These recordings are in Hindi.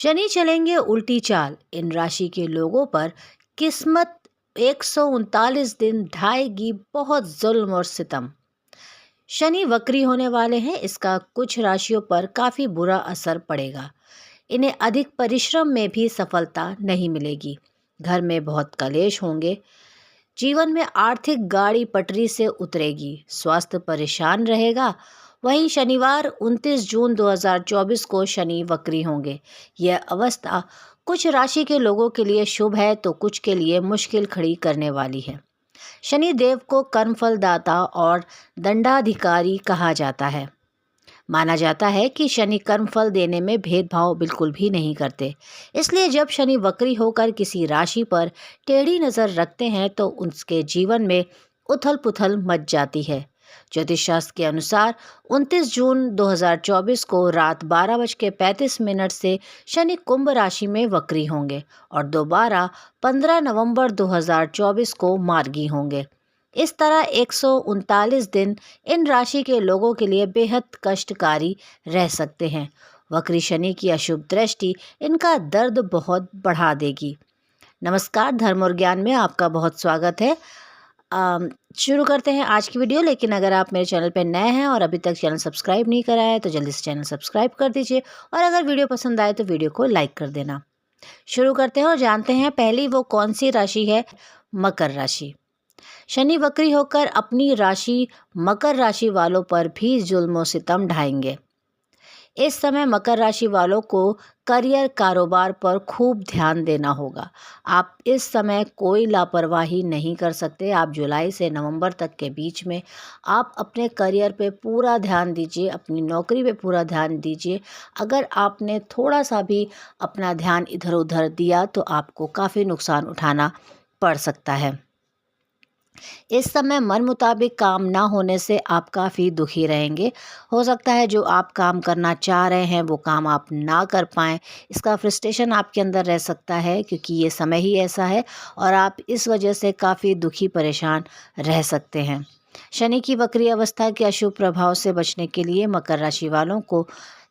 शनि चलेंगे उल्टी चाल। इन राशि के लोगों पर किस्मत 139 दिन ढाएगी बहुत जुल्म और सितम। शनि वक्री होने वाले हैं, इसका कुछ राशियों पर काफ़ी बुरा असर पड़ेगा। इन्हें अधिक परिश्रम में भी सफलता नहीं मिलेगी। घर में बहुत कलेश होंगे। जीवन में आर्थिक गाड़ी पटरी से उतरेगी। स्वास्थ्य परेशान रहेगा। वहीं शनिवार 29 जून 2024 को शनि वक्री होंगे। यह अवस्था कुछ राशि के लोगों के लिए शुभ है तो कुछ के लिए मुश्किल खड़ी करने वाली है। शनि देव को कर्मफल दाता और दंडाधिकारी कहा जाता है। माना जाता है कि शनि कर्मफल देने में भेदभाव बिल्कुल भी नहीं करते। इसलिए जब शनि वक्री होकर किसी राशि पर टेढ़ी नज़र रखते हैं तो उसके जीवन में उथल पुथल मच जाती है। ज्योतिष शास्त्र के अनुसार 29 जून 2024 को रात 12:35 से शनि कुंभ राशि में वक्री होंगे और दोबारा 15 नवंबर 2024 को मार्गी होंगे। इस तरह 139 दिन इन राशि के लोगों के लिए बेहद कष्टकारी रह सकते हैं। वक्री शनि की अशुभ दृष्टि इनका दर्द बहुत बढ़ा देगी। नमस्कार, धर्म और ज्ञान में आपका बहुत स्वागत है। शुरू करते हैं आज की वीडियो। लेकिन अगर आप मेरे चैनल पर नए हैं और अभी तक चैनल सब्सक्राइब नहीं करा है तो जल्दी से चैनल सब्सक्राइब कर दीजिए और अगर वीडियो पसंद आए तो वीडियो को लाइक कर देना। शुरू करते हैं और जानते हैं पहली वो कौन सी राशि है। मकर राशि। शनि वक्री होकर अपनी राशि मकर राशि वालों पर भी जुल्म और सितम ढाएंगे। इस समय मकर राशि वालों को करियर कारोबार पर खूब ध्यान देना होगा। आप इस समय कोई लापरवाही नहीं कर सकते। आप जुलाई से नवंबर तक के बीच में आप अपने करियर पे पूरा ध्यान दीजिए, अपनी नौकरी पे पूरा ध्यान दीजिए। अगर आपने थोड़ा सा भी अपना ध्यान इधर उधर दिया तो आपको काफ़ी नुकसान उठाना पड़ सकता है। इस समय मन मुताबिक काम ना होने से आप काफ़ी दुखी रहेंगे। हो सकता है जो आप काम करना चाह रहे हैं वो काम आप ना कर पाएँ। इसका फ्रस्ट्रेशन आपके अंदर रह सकता है क्योंकि ये समय ही ऐसा है और आप इस वजह से काफ़ी दुखी परेशान रह सकते हैं। शनि की वक्री अवस्था के अशुभ प्रभाव से बचने के लिए मकर राशि वालों को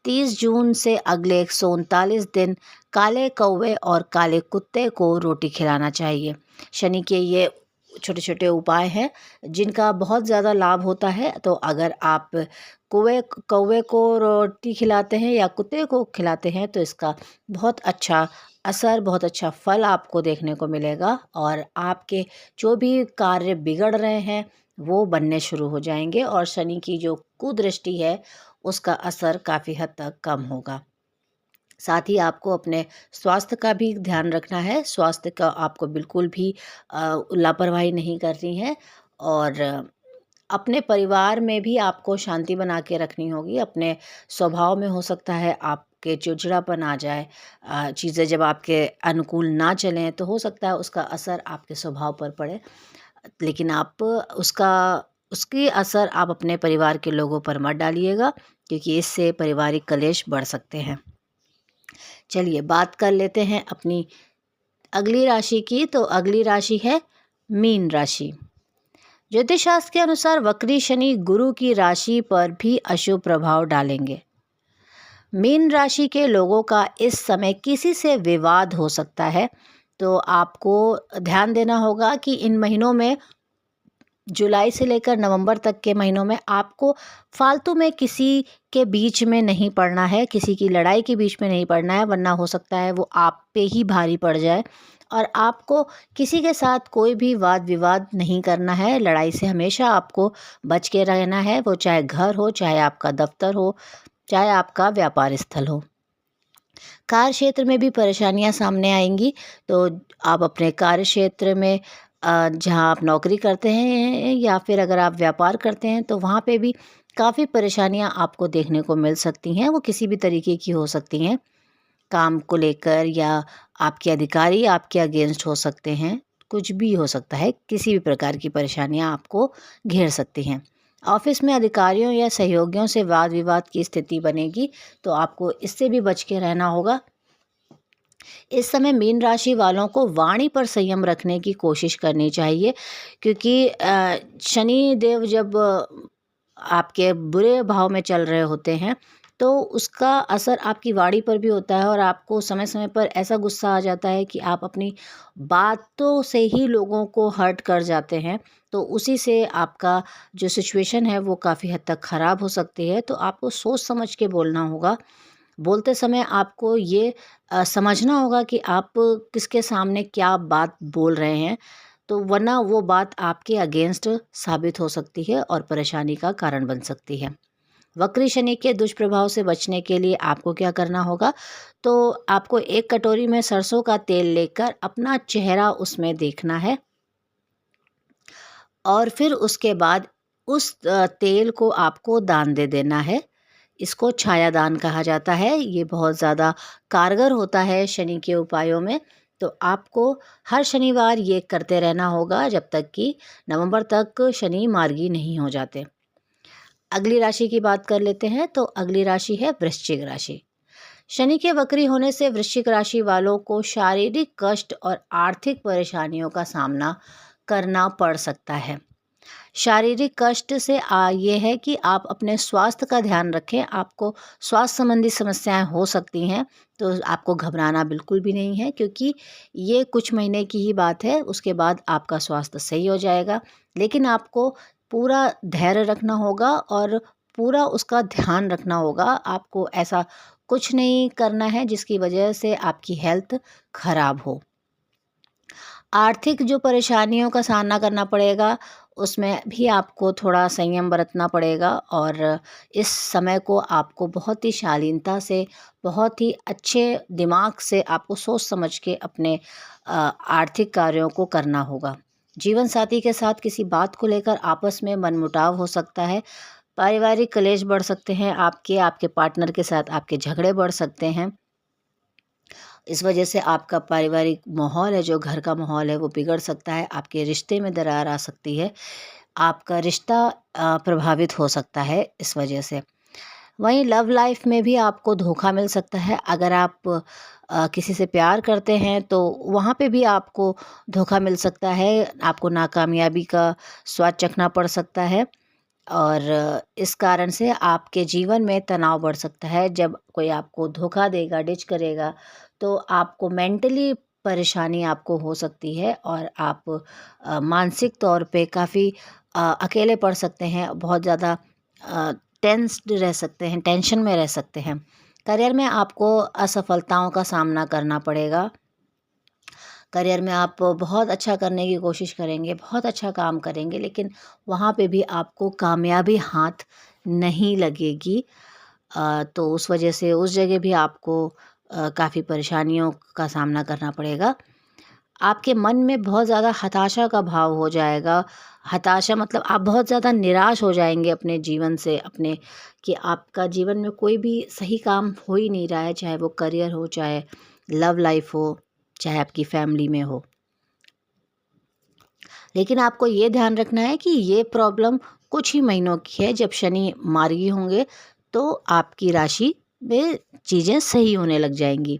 30 जून से अगले 139 दिन काले कौवे और काले कुत्ते को रोटी खिलाना चाहिए। शनि के ये छोटे छोटे उपाय हैं जिनका बहुत ज़्यादा लाभ होता है। तो अगर आप कौवे को रोटी खिलाते हैं या कुत्ते को खिलाते हैं तो इसका बहुत अच्छा असर, बहुत अच्छा फल आपको देखने को मिलेगा और आपके जो भी कार्य बिगड़ रहे हैं वो बनने शुरू हो जाएंगे और शनि की जो कुदृष्टि है उसका असर काफ़ी हद तक कम होगा। साथ ही आपको अपने स्वास्थ्य का भी ध्यान रखना है। स्वास्थ्य का आपको बिल्कुल भी लापरवाही नहीं करनी है और अपने परिवार में भी आपको शांति बना के रखनी होगी। अपने स्वभाव में हो सकता है आपके चिड़चिड़ापन आ जाए, चीज़ें जब आपके अनुकूल ना चलें तो हो सकता है उसका असर आपके स्वभाव पर पड़े। लेकिन आप उसकी असर आप अपने परिवार के लोगों पर मत डालिएगा क्योंकि इससे पारिवारिक कलेश बढ़ सकते हैं। चलिए बात कर लेते हैं अपनी अगली राशि की। तो अगली राशि है मीन राशि। ज्योतिष शास्त्र के अनुसार वक्री शनि गुरु की राशि पर भी अशुभ प्रभाव डालेंगे। मीन राशि के लोगों का इस समय किसी से विवाद हो सकता है। तो आपको ध्यान देना होगा कि इन महीनों में जुलाई से लेकर नवंबर तक के महीनों में आपको फालतू में किसी के बीच में नहीं पड़ना है, किसी की लड़ाई के बीच में नहीं पड़ना है, वरना हो सकता है वो आप पे ही भारी पड़ जाए। और आपको किसी के साथ कोई भी वाद विवाद नहीं करना है। लड़ाई से हमेशा आपको बच के रहना है, वो चाहे घर हो, चाहे आपका दफ्तर हो, चाहे आपका व्यापार स्थल हो। कार्य क्षेत्र में भी परेशानियां सामने आएंगी। तो आप अपने कार्य क्षेत्र में जहाँ आप नौकरी करते हैं या फिर अगर आप व्यापार करते हैं तो वहाँ पे भी काफ़ी परेशानियाँ आपको देखने को मिल सकती हैं। वो किसी भी तरीके की हो सकती हैं, काम को लेकर या आपके अधिकारी आपके अगेंस्ट हो सकते हैं, कुछ भी हो सकता है। किसी भी प्रकार की परेशानियाँ आपको घेर सकती हैं। ऑफिस में अधिकारियों या सहयोगियों से वाद विवाद की स्थिति बनेगी तो आपको इससे भी बच के रहना होगा। इस समय मीन राशि वालों को वाणी पर संयम रखने की कोशिश करनी चाहिए क्योंकि शनि देव जब आपके बुरे भाव में चल रहे होते हैं तो उसका असर आपकी वाणी पर भी होता है और आपको समय समय पर ऐसा गुस्सा आ जाता है कि आप अपनी बातों से ही लोगों को हर्ट कर जाते हैं। तो उसी से आपका जो सिचुएशन है वो काफ़ी हद तक ख़राब हो सकती है। तो आपको सोच समझ के बोलना होगा। बोलते समय आपको ये समझना होगा कि आप किसके सामने क्या बात बोल रहे हैं, तो वरना वो बात आपके अगेंस्ट साबित हो सकती है और परेशानी का कारण बन सकती है। वक्री शनि के दुष्प्रभाव से बचने के लिए आपको क्या करना होगा, तो आपको एक कटोरी में सरसों का तेल लेकर अपना चेहरा उसमें देखना है और फिर उसके बाद उस तेल को आपको दान दे देना है। इसको छाया दान कहा जाता है। ये बहुत ज़्यादा कारगर होता है शनि के उपायों में। तो आपको हर शनिवार ये करते रहना होगा जब तक कि नवंबर तक शनि मार्गी नहीं हो जाते। अगली राशि की बात कर लेते हैं, तो अगली राशि है वृश्चिक राशि। शनि के वक्री होने से वृश्चिक राशि वालों को शारीरिक कष्ट और आर्थिक परेशानियों का सामना करना पड़ सकता है। शारीरिक कष्ट से ये है कि आप अपने स्वास्थ्य का ध्यान रखें। आपको स्वास्थ्य संबंधी समस्याएं हो सकती हैं, तो आपको घबराना बिल्कुल भी नहीं है, क्योंकि ये कुछ महीने की ही बात है। उसके बाद आपका स्वास्थ्य सही हो जाएगा। लेकिन आपको पूरा धैर्य रखना होगा और पूरा उसका ध्यान रखना होगा। आपको ऐसा कुछ नहीं करना है जिसकी वजह से आपकी हेल्थ खराब हो। आर्थिक जो परेशानियों का सामना करना पड़ेगा, उसमें भी आपको थोड़ा संयम बरतना पड़ेगा और इस समय को आपको बहुत ही शालीनता से, बहुत ही अच्छे दिमाग से आपको सोच समझ के अपने आर्थिक कार्यों को करना होगा। जीवन साथी के साथ किसी बात को लेकर आपस में मनमुटाव हो सकता है। पारिवारिक कलेश बढ़ सकते हैं आपके पार्टनर के साथ आपके झगड़े बढ़ सकते हैं। इस वजह से आपका पारिवारिक माहौल है, जो घर का माहौल है, वो बिगड़ सकता है। आपके रिश्ते में दरार आ सकती है। आपका रिश्ता प्रभावित हो सकता है इस वजह से। वहीं लव लाइफ में भी आपको धोखा मिल सकता है। अगर आप किसी से प्यार करते हैं तो वहाँ पे भी आपको धोखा मिल सकता है। आपको नाकामयाबी का स्वाद चखना पड़ सकता है और इस कारण से आपके जीवन में तनाव बढ़ सकता है। जब कोई आपको धोखा देगा, डिच करेगा, तो आपको मेंटली परेशानी आपको हो सकती है और आप मानसिक तौर पे काफ़ी अकेले पड़ सकते हैं। बहुत ज़्यादा टेंस्ड रह सकते हैं, टेंशन में रह सकते हैं। करियर में आपको असफलताओं का सामना करना पड़ेगा। करियर में आप बहुत अच्छा करने की कोशिश करेंगे, बहुत अच्छा काम करेंगे, लेकिन वहाँ पे भी आपको कामयाबी हाथ नहीं लगेगी। तो उस वजह से उस जगह भी आपको काफ़ी परेशानियों का सामना करना पड़ेगा। आपके मन में बहुत ज़्यादा हताशा का भाव हो जाएगा। हताशा मतलब आप बहुत ज़्यादा निराश हो जाएँगे अपने जीवन से, अपने कि आपका जीवन में कोई भी सही काम हो ही नहीं रहा है, चाहे वो करियर हो, चाहे लव लाइफ़ हो, चाहे आपकी फैमिली में हो। लेकिन आपको ये ध्यान रखना है कि ये प्रॉब्लम कुछ ही महीनों की है। जब शनि मार्गी होंगे तो आपकी राशि में चीज़ें सही होने लग जाएँगी।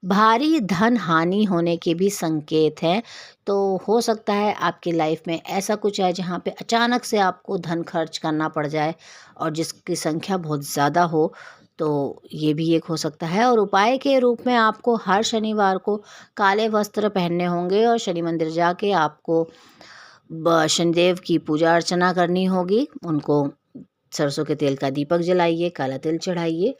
भारी धन हानि होने के भी संकेत हैं। तो हो सकता है आपकी लाइफ में ऐसा कुछ है जहाँ पे अचानक से आपको धन खर्च करना पड़ जाए और जिसकी संख्या बहुत ज़्यादा हो, तो ये भी एक हो सकता है। और उपाय के रूप में आपको हर शनिवार को काले वस्त्र पहनने होंगे और शनि मंदिर जाके आपको शनिदेव की पूजा अर्चना करनी होगी। उनको सरसों के तेल का दीपक जलाइए, काला तिल चढ़ाइए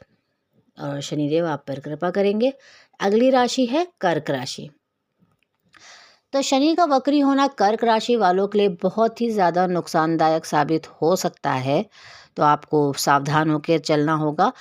और शनिदेव आप पर कृपा करेंगे। अगली राशि है कर्क राशि। तो शनि का वक्री होना कर्क राशि वालों के लिए बहुत ही ज़्यादा नुकसानदायक साबित हो सकता है। तो आपको सावधान होकर चलना होगा।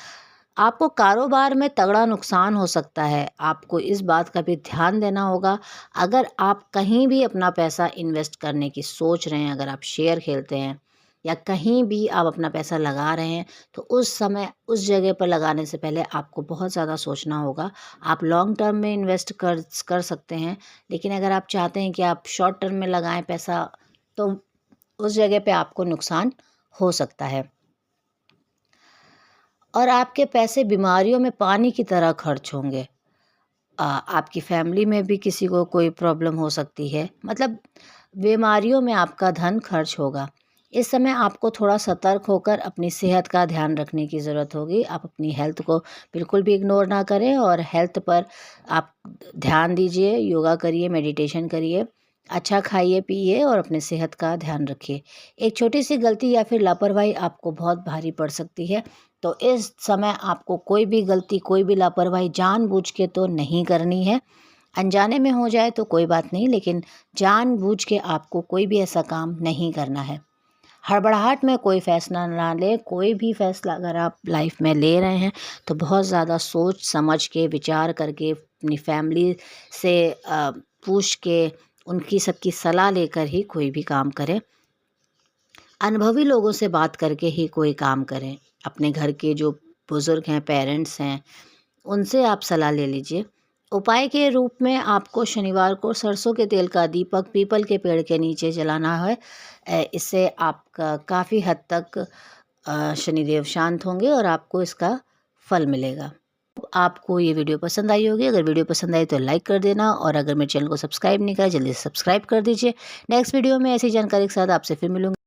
आपको कारोबार में तगड़ा नुकसान हो सकता है। आपको इस बात का भी ध्यान देना होगा। अगर आप कहीं भी अपना पैसा इन्वेस्ट करने की सोच रहे हैं, अगर आप शेयर खेलते हैं या कहीं भी आप अपना पैसा लगा रहे हैं, तो उस समय उस जगह पर लगाने से पहले आपको बहुत ज़्यादा सोचना होगा। आप लॉन्ग टर्म में इन्वेस्ट कर सकते हैं, लेकिन अगर आप चाहते हैं कि आप शॉर्ट टर्म में लगाएं पैसा, तो उस जगह पे आपको नुकसान हो सकता है। और आपके पैसे बीमारियों में पानी की तरह खर्च होंगे। आपकी फैमिली में भी किसी को कोई प्रॉब्लम हो सकती है। मतलब बीमारियों में आपका धन खर्च होगा। इस समय आपको थोड़ा सतर्क होकर अपनी सेहत का ध्यान रखने की ज़रूरत होगी। आप अपनी हेल्थ को बिल्कुल भी इग्नोर ना करें और हेल्थ पर आप ध्यान दीजिए, योगा करिए, मेडिटेशन करिए, अच्छा खाइए पिइए और अपने सेहत का ध्यान रखिए। एक छोटी-सी गलती या फिर लापरवाही आपको बहुत भारी पड़ सकती है, तो इस समय आपको कोई भी गलती, कोई भी लापरवाही जानबूझ के तो नहीं करनी है। अनजाने में हो जाए तो कोई बात नहीं, लेकिन जानबूझ के आपको कोई भी ऐसा काम नहीं करना है। हड़बड़ाहट में कोई फ़ैसला ना लें, कोई भी फ़ैसला अगर आप लाइफ़ में ले रहे हैं, तो बहुत ज़्यादा सोच समझ के, विचार करके, अपनी फ़ैमिली से पूछ के, उनकी सबकी सलाह लेकर ही कोई भी काम करें। अनुभवी लोगों से बात करके ही कोई काम करें। अपने घर के जो बुज़ुर्ग हैं, पेरेंट्स हैं, उनसे आप सलाह ले लीजिए। उपाय के रूप में आपको शनिवार को सरसों के तेल का दीपक पीपल के पेड़ के नीचे जलाना है। इससे आपका काफ़ी हद तक शनिदेव शांत होंगे और आपको इसका फल मिलेगा। आपको ये वीडियो पसंद आई होगी। अगर वीडियो पसंद आई तो लाइक कर देना और अगर मेरे चैनल को सब्सक्राइब नहीं करा, जल्दी से सब्सक्राइब कर दीजिए। नेक्स्ट वीडियो में ऐसी जानकारी के साथ आपसे फिर मिलूँगी।